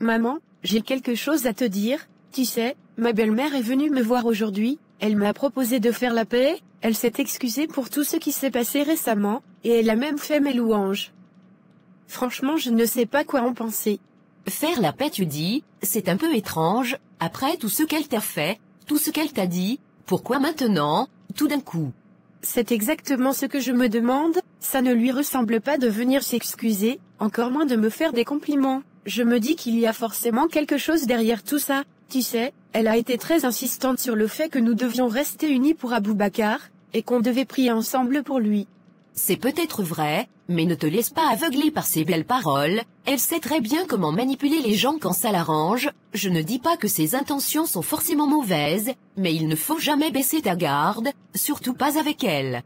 Maman, j'ai quelque chose à te dire, tu sais, ma belle-mère est venue me voir aujourd'hui, elle m'a proposé de faire la paix, elle s'est excusée pour tout ce qui s'est passé récemment, et elle a même fait mes louanges. Franchement, je ne sais pas quoi en penser. Faire la paix, tu dis, c'est un peu étrange, après tout ce qu'elle t'a fait, tout ce qu'elle t'a dit, pourquoi maintenant, tout d'un coup? C'est exactement ce que je me demande, ça ne lui ressemble pas de venir s'excuser, encore moins de me faire des compliments. Je me dis qu'il y a forcément quelque chose derrière tout ça, tu sais, elle a été très insistante sur le fait que nous devions rester unis pour Aboubacar, et qu'on devait prier ensemble pour lui. C'est peut-être vrai, mais ne te laisse pas aveugler par ses belles paroles, elle sait très bien comment manipuler les gens quand ça l'arrange, je ne dis pas que ses intentions sont forcément mauvaises, mais il ne faut jamais baisser ta garde, surtout pas avec elle.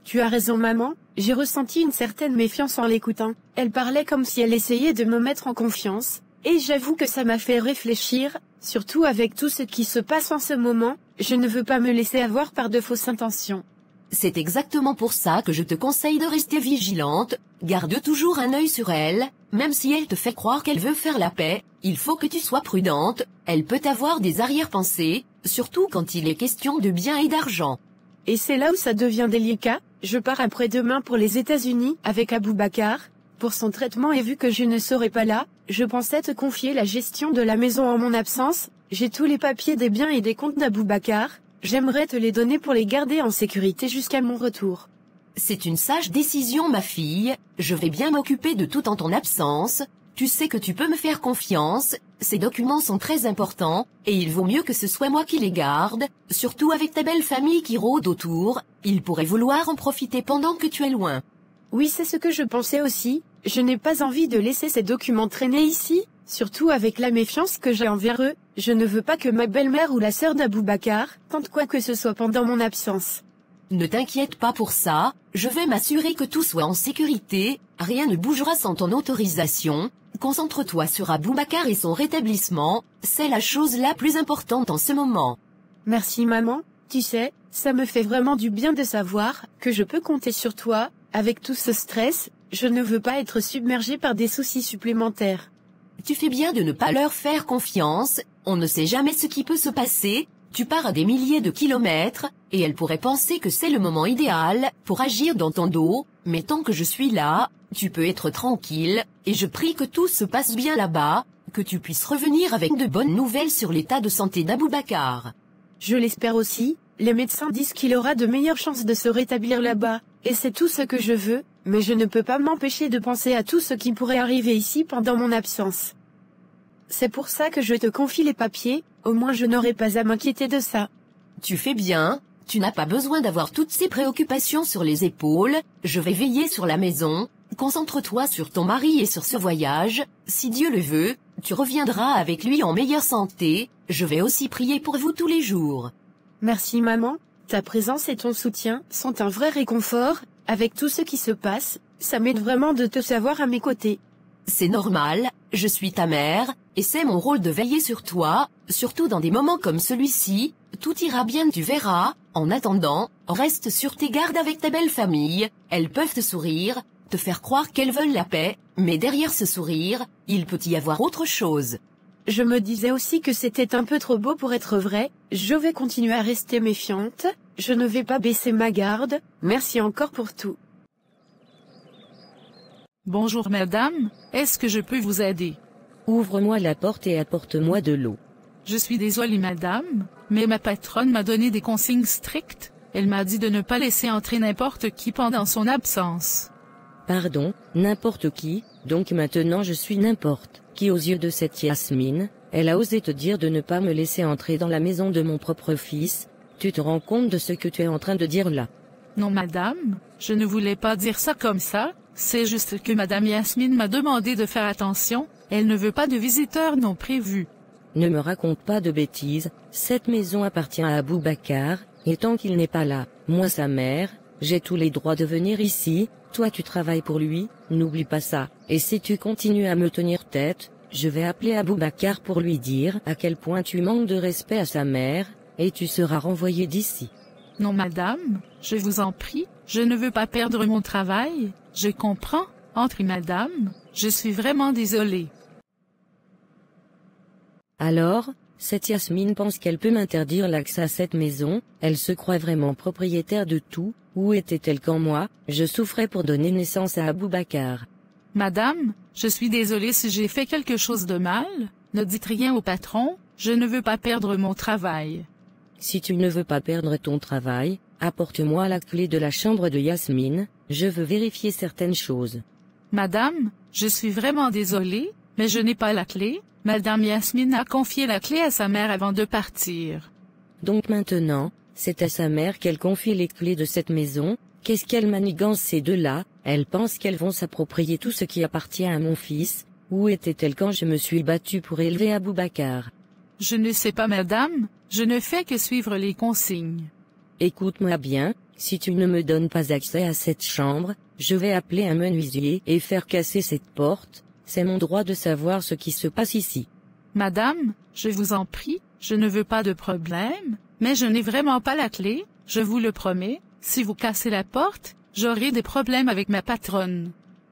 Tu as raison maman, j'ai ressenti une certaine méfiance en l'écoutant, elle parlait comme si elle essayait de me mettre en confiance, et j'avoue que ça m'a fait réfléchir, surtout avec tout ce qui se passe en ce moment, je ne veux pas me laisser avoir par de fausses intentions. C'est exactement pour ça que je te conseille de rester vigilante, garde toujours un œil sur elle, même si elle te fait croire qu'elle veut faire la paix, il faut que tu sois prudente, elle peut avoir des arrière-pensées, surtout quand il est question de biens et d'argent. Et c'est là où ça devient délicat, je pars après-demain pour les États-Unis avec Aboubacar, pour son traitement et vu que je ne serai pas là, je pensais te confier la gestion de la maison en mon absence, j'ai tous les papiers des biens et des comptes d'Aboubacar, j'aimerais te les donner pour les garder en sécurité jusqu'à mon retour. C'est une sage décision ma fille, je vais bien m'occuper de tout en ton absence, tu sais que tu peux me faire confiance, ces documents sont très importants, et il vaut mieux que ce soit moi qui les garde, surtout avec ta belle famille qui rôde autour, ils pourraient vouloir en profiter pendant que tu es loin. Oui, c'est ce que je pensais aussi, je n'ai pas envie de laisser ces documents traîner ici, surtout avec la méfiance que j'ai envers eux, je ne veux pas que ma belle-mère ou la sœur d'Aboubacar tente quoi que ce soit pendant mon absence. Ne t'inquiète pas pour ça, je vais m'assurer que tout soit en sécurité, rien ne bougera sans ton autorisation, concentre-toi sur Aboubacar et son rétablissement, c'est la chose la plus importante en ce moment. Merci maman, tu sais, ça me fait vraiment du bien de savoir que je peux compter sur toi, avec tout ce stress, je ne veux pas être submergée par des soucis supplémentaires. Tu fais bien de ne pas leur faire confiance, on ne sait jamais ce qui peut se passer, tu pars à des milliers de kilomètres, et elle pourrait penser que c'est le moment idéal pour agir dans ton dos, mais tant que je suis là, tu peux être tranquille, et je prie que tout se passe bien là-bas, que tu puisses revenir avec de bonnes nouvelles sur l'état de santé d'Aboubacar. Je l'espère aussi, les médecins disent qu'il aura de meilleures chances de se rétablir là-bas, et c'est tout ce que je veux, mais je ne peux pas m'empêcher de penser à tout ce qui pourrait arriver ici pendant mon absence. C'est pour ça que je te confie les papiers, au moins je n'aurai pas à m'inquiéter de ça. Tu fais bien, tu n'as pas besoin d'avoir toutes ces préoccupations sur les épaules, je vais veiller sur la maison, concentre-toi sur ton mari et sur ce voyage, si Dieu le veut, tu reviendras avec lui en meilleure santé, je vais aussi prier pour vous tous les jours. Merci maman, ta présence et ton soutien sont un vrai réconfort, avec tout ce qui se passe, ça m'aide vraiment de te savoir à mes côtés. C'est normal, je suis ta mère, et c'est mon rôle de veiller sur toi, surtout dans des moments comme celui-ci, tout ira bien tu verras, en attendant, reste sur tes gardes avec ta belle famille, elles peuvent te sourire, te faire croire qu'elles veulent la paix, mais derrière ce sourire, il peut y avoir autre chose. Je me disais aussi que c'était un peu trop beau pour être vrai, je vais continuer à rester méfiante, je ne vais pas baisser ma garde, merci encore pour tout. Bonjour madame, est-ce que je peux vous aider? Ouvre-moi la porte et apporte-moi de l'eau. Je suis désolée madame, mais ma patronne m'a donné des consignes strictes, elle m'a dit de ne pas laisser entrer n'importe qui pendant son absence. Pardon, n'importe qui, donc maintenant je suis n'importe qui aux yeux de cette Yasmine, elle a osé te dire de ne pas me laisser entrer dans la maison de mon propre fils, tu te rends compte de ce que tu es en train de dire là? Non madame, je ne voulais pas dire ça comme ça, c'est juste que madame Yasmine m'a demandé de faire attention, elle ne veut pas de visiteurs non prévus. Ne me raconte pas de bêtises, cette maison appartient à Aboubacar, et tant qu'il n'est pas là, moi sa mère, j'ai tous les droits de venir ici, toi tu travailles pour lui, n'oublie pas ça, et si tu continues à me tenir tête, je vais appeler Aboubacar pour lui dire à quel point tu manques de respect à sa mère, et tu seras renvoyé d'ici. Non madame, je vous en prie, je ne veux pas perdre mon travail, je comprends, entrez madame, je suis vraiment désolée. Alors, cette Yasmine pense qu'elle peut m'interdire l'accès à cette maison, elle se croit vraiment propriétaire de tout, où était-elle quand moi, je souffrais pour donner naissance à Aboubacar. Madame, je suis désolée si j'ai fait quelque chose de mal, ne dites rien au patron, je ne veux pas perdre mon travail. Si tu ne veux pas perdre ton travail, apporte-moi la clé de la chambre de Yasmine, je veux vérifier certaines choses. Madame, je suis vraiment désolée, mais je n'ai pas la clé, Madame Yasmine a confié la clé à sa mère avant de partir. Donc maintenant, c'est à sa mère qu'elle confie les clés de cette maison, qu'est-ce qu'elle manigance ces deux-là, elle pense qu'elles vont s'approprier tout ce qui appartient à mon fils, où était-elle quand je me suis battue pour élever Aboubacar? Je ne sais pas madame, je ne fais que suivre les consignes. Écoute-moi bien, si tu ne me donnes pas accès à cette chambre, je vais appeler un menuisier et faire casser cette porte, c'est mon droit de savoir ce qui se passe ici. Madame, je vous en prie, je ne veux pas de problème, mais je n'ai vraiment pas la clé, je vous le promets, si vous cassez la porte, j'aurai des problèmes avec ma patronne.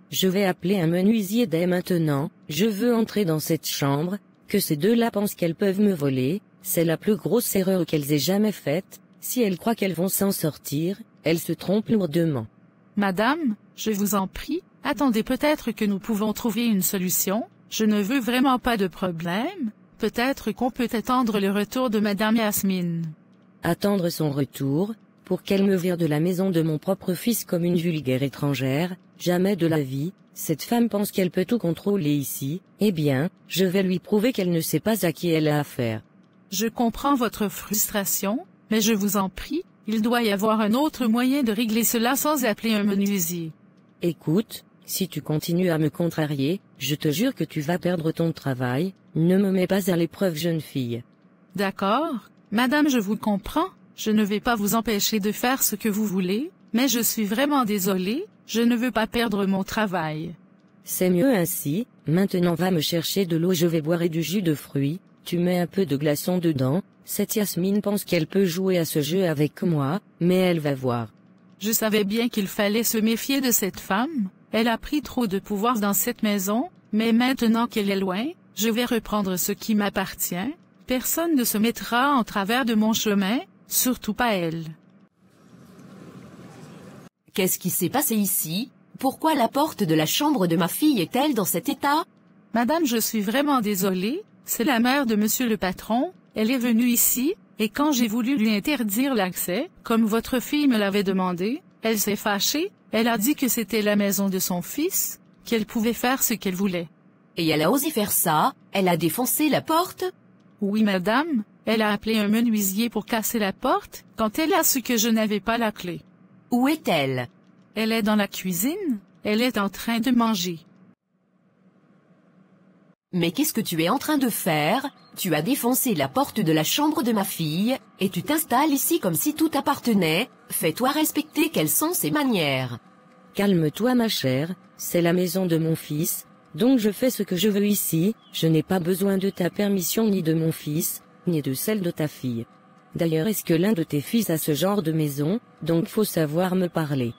Je vais appeler un menuisier dès maintenant, je veux entrer dans cette chambre, que ces deux-là pensent qu'elles peuvent me voler, c'est la plus grosse erreur qu'elles aient jamais faite, si elles croient qu'elles vont s'en sortir, elles se trompent lourdement. Madame, je vous en prie, attendez peut-être que nous pouvons trouver une solution, je ne veux vraiment pas de problème, peut-être qu'on peut attendre le retour de Madame Yasmine. Attendre son retour, pour qu'elle me vire de la maison de mon propre fils comme une vulgaire étrangère, jamais de la vie, cette femme pense qu'elle peut tout contrôler ici, eh bien, je vais lui prouver qu'elle ne sait pas à qui elle a affaire. Je comprends votre frustration, mais je vous en prie, il doit y avoir un autre moyen de régler cela sans appeler un menuisier. Écoute, si tu continues à me contrarier, je te jure que tu vas perdre ton travail, ne me mets pas à l'épreuve jeune fille. D'accord, madame je vous comprends, je ne vais pas vous empêcher de faire ce que vous voulez, mais je suis vraiment désolée, je ne veux pas perdre mon travail. C'est mieux ainsi, maintenant va me chercher de l'eau, je vais boire et du jus de fruits, tu mets un peu de glaçon dedans, cette Yasmine pense qu'elle peut jouer à ce jeu avec moi, mais elle va voir. Je savais bien qu'il fallait se méfier de cette femme, elle a pris trop de pouvoir dans cette maison, mais maintenant qu'elle est loin, je vais reprendre ce qui m'appartient, personne ne se mettra en travers de mon chemin, surtout pas elle. Qu'est-ce qui s'est passé ici? Pourquoi la porte de la chambre de ma fille est-elle dans cet état? Madame, je suis vraiment désolée, c'est la mère de monsieur le patron, elle est venue ici, et quand j'ai voulu lui interdire l'accès, comme votre fille me l'avait demandé, elle s'est fâchée, elle a dit que c'était la maison de son fils, qu'elle pouvait faire ce qu'elle voulait. Et elle a osé faire ça? Elle a défoncé la porte? Oui madame, elle a appelé un menuisier pour casser la porte, quand elle a su que je n'avais pas la clé. Où est-elle? Elle est dans la cuisine, elle est en train de manger. Mais qu'est-ce que tu es en train de faire? Tu as défoncé la porte de la chambre de ma fille, et tu t'installes ici comme si tout t'appartenait, fais-toi respecter, quelles sont ces manières? Calme-toi ma chère, c'est la maison de mon fils, donc je fais ce que je veux ici, je n'ai pas besoin de ta permission ni de mon fils, ni de celle de ta fille. D'ailleurs est-ce que l'un de tes fils a ce genre de maison, donc faut savoir me parler.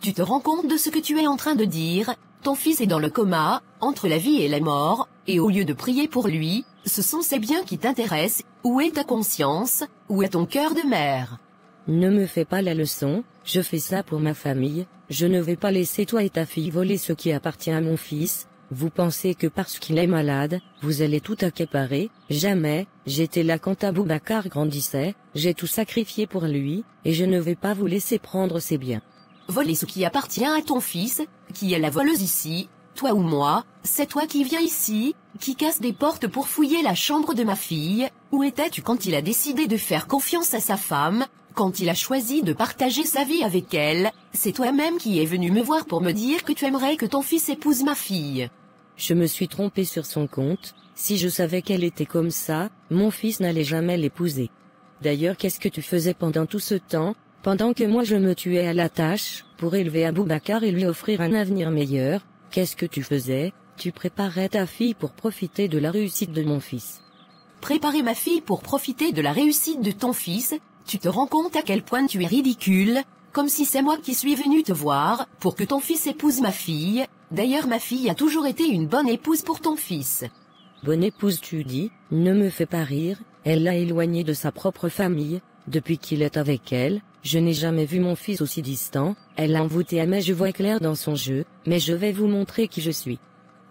Tu te rends compte de ce que tu es en train de dire? Ton fils est dans le coma, entre la vie et la mort, et au lieu de prier pour lui, ce sont ses biens qui t'intéressent, où est ta conscience, où est ton cœur de mère? Ne me fais pas la leçon, je fais ça pour ma famille, je ne vais pas laisser toi et ta fille voler ce qui appartient à mon fils, vous pensez que parce qu'il est malade, vous allez tout accaparer, jamais, j'étais là quand Aboubacar grandissait, j'ai tout sacrifié pour lui, et je ne vais pas vous laisser prendre ses biens. Voler ce qui appartient à ton fils, qui est la voleuse ici, toi ou moi, c'est toi qui viens ici, qui casse des portes pour fouiller la chambre de ma fille, où étais-tu quand il a décidé de faire confiance à sa femme, quand il a choisi de partager sa vie avec elle, c'est toi-même qui es venu me voir pour me dire que tu aimerais que ton fils épouse ma fille. Je me suis trompé sur son compte, si je savais qu'elle était comme ça, mon fils n'allait jamais l'épouser. D'ailleurs qu'est-ce que tu faisais pendant tout ce temps? Pendant que moi je me tuais à la tâche, pour élever Aboubacar et lui offrir un avenir meilleur, qu'est-ce que tu faisais? Tu préparais ta fille pour profiter de la réussite de mon fils. Préparer ma fille pour profiter de la réussite de ton fils? Tu te rends compte à quel point tu es ridicule? Comme si c'est moi qui suis venu te voir, pour que ton fils épouse ma fille. D'ailleurs ma fille a toujours été une bonne épouse pour ton fils. Bonne épouse tu dis, ne me fais pas rire, elle l'a éloigné de sa propre famille, depuis qu'il est avec elle, je n'ai jamais vu mon fils aussi distant, elle l'a envoûté à mais je vois clair dans son jeu, mais je vais vous montrer qui je suis.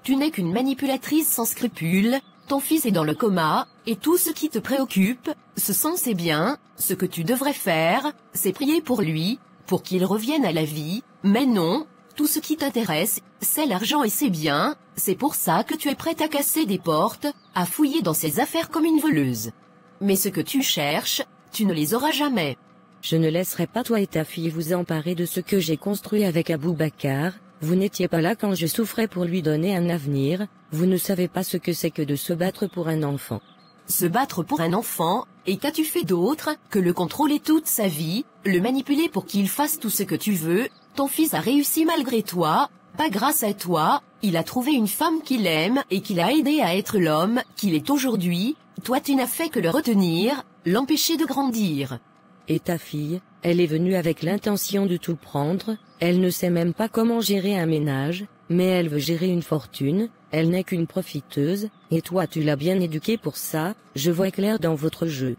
Tu n'es qu'une manipulatrice sans scrupules, ton fils est dans le coma, et tout ce qui te préoccupe, ce sont ses biens, ce que tu devrais faire, c'est prier pour lui, pour qu'il revienne à la vie, mais non, tout ce qui t'intéresse, c'est l'argent et ses biens, c'est pour ça que tu es prête à casser des portes, à fouiller dans ses affaires comme une voleuse. Mais ce que tu cherches, tu ne les auras jamais. Je ne laisserai pas toi et ta fille vous emparer de ce que j'ai construit avec Aboubacar, vous n'étiez pas là quand je souffrais pour lui donner un avenir, vous ne savez pas ce que c'est que de se battre pour un enfant. Se battre pour un enfant, et qu'as-tu fait d'autre que le contrôler toute sa vie, le manipuler pour qu'il fasse tout ce que tu veux, ton fils a réussi malgré toi, pas grâce à toi, il a trouvé une femme qu'il aime et qui l'a aidé à être l'homme qu'il est aujourd'hui, toi tu n'as fait que le retenir, l'empêcher de grandir. Et ta fille, elle est venue avec l'intention de tout prendre, elle ne sait même pas comment gérer un ménage, mais elle veut gérer une fortune, elle n'est qu'une profiteuse, et toi tu l'as bien éduquée pour ça, je vois clair dans votre jeu.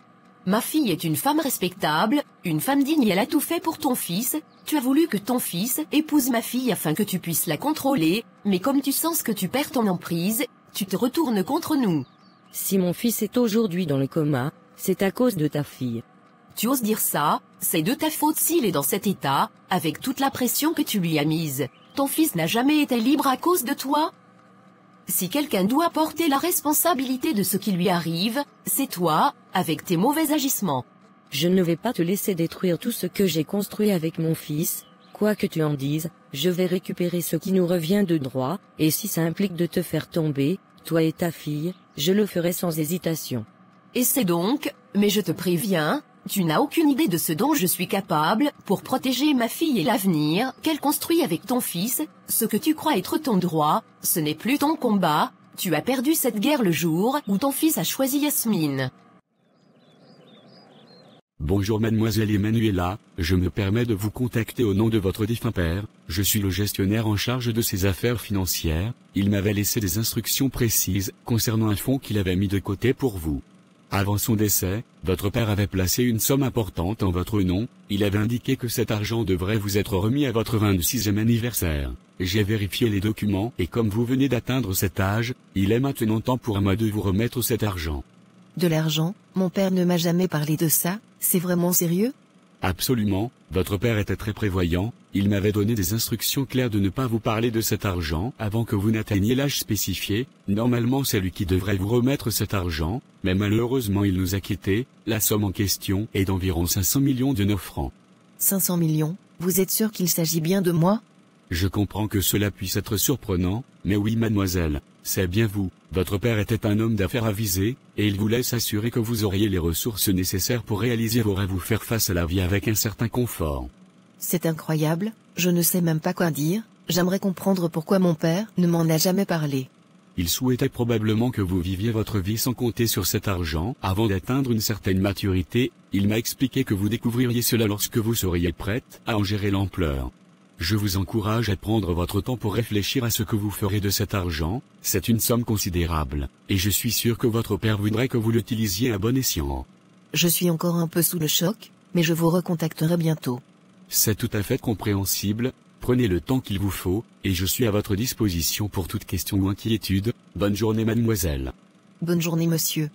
Ma fille est une femme respectable, une femme digne, elle a tout fait pour ton fils, tu as voulu que ton fils épouse ma fille afin que tu puisses la contrôler, mais comme tu sens que tu perds ton emprise, tu te retournes contre nous. Si mon fils est aujourd'hui dans le coma, c'est à cause de ta fille. Tu oses dire ça, c'est de ta faute s'il est dans cet état, avec toute la pression que tu lui as mise. Ton fils n'a jamais été libre à cause de toi. Si quelqu'un doit porter la responsabilité de ce qui lui arrive, c'est toi, avec tes mauvais agissements. Je ne vais pas te laisser détruire tout ce que j'ai construit avec mon fils, quoi que tu en dises, je vais récupérer ce qui nous revient de droit, et si ça implique de te faire tomber, toi et ta fille, je le ferai sans hésitation. Essaie donc, mais je te préviens, tu n'as aucune idée de ce dont je suis capable pour protéger ma fille et l'avenir qu'elle construit avec ton fils, ce que tu crois être ton droit, ce n'est plus ton combat, tu as perdu cette guerre le jour où ton fils a choisi Yasmine. Bonjour mademoiselle Emanuela, je me permets de vous contacter au nom de votre défunt père, je suis le gestionnaire en charge de ses affaires financières, il m'avait laissé des instructions précises concernant un fonds qu'il avait mis de côté pour vous. Avant son décès, votre père avait placé une somme importante en votre nom, il avait indiqué que cet argent devrait vous être remis à votre 26e anniversaire. J'ai vérifié les documents et comme vous venez d'atteindre cet âge, il est maintenant temps pour moi de vous remettre cet argent. De l'argent, mon père ne m'a jamais parlé de ça, c'est vraiment sérieux? Absolument, votre père était très prévoyant, il m'avait donné des instructions claires de ne pas vous parler de cet argent avant que vous n'atteigniez l'âge spécifié, normalement c'est lui qui devrait vous remettre cet argent, mais malheureusement il nous a quittés, la somme en question est d'environ 500 millions de nos francs. 500 millions, vous êtes sûr qu'il s'agit bien de moi? Je comprends que cela puisse être surprenant, mais oui mademoiselle, c'est bien vous, votre père était un homme d'affaires avisé, et il voulait s'assurer que vous auriez les ressources nécessaires pour réaliser vos rêves ou faire face à la vie avec un certain confort. C'est incroyable, je ne sais même pas quoi dire, j'aimerais comprendre pourquoi mon père ne m'en a jamais parlé. Il souhaitait probablement que vous viviez votre vie sans compter sur cet argent, avant d'atteindre une certaine maturité, il m'a expliqué que vous découvririez cela lorsque vous seriez prête à en gérer l'ampleur. Je vous encourage à prendre votre temps pour réfléchir à ce que vous ferez de cet argent, c'est une somme considérable, et je suis sûr que votre père voudrait que vous l'utilisiez à bon escient. Je suis encore un peu sous le choc, mais je vous recontacterai bientôt. C'est tout à fait compréhensible, prenez le temps qu'il vous faut, et je suis à votre disposition pour toute question ou inquiétude. Bonne journée mademoiselle. Bonne journée monsieur.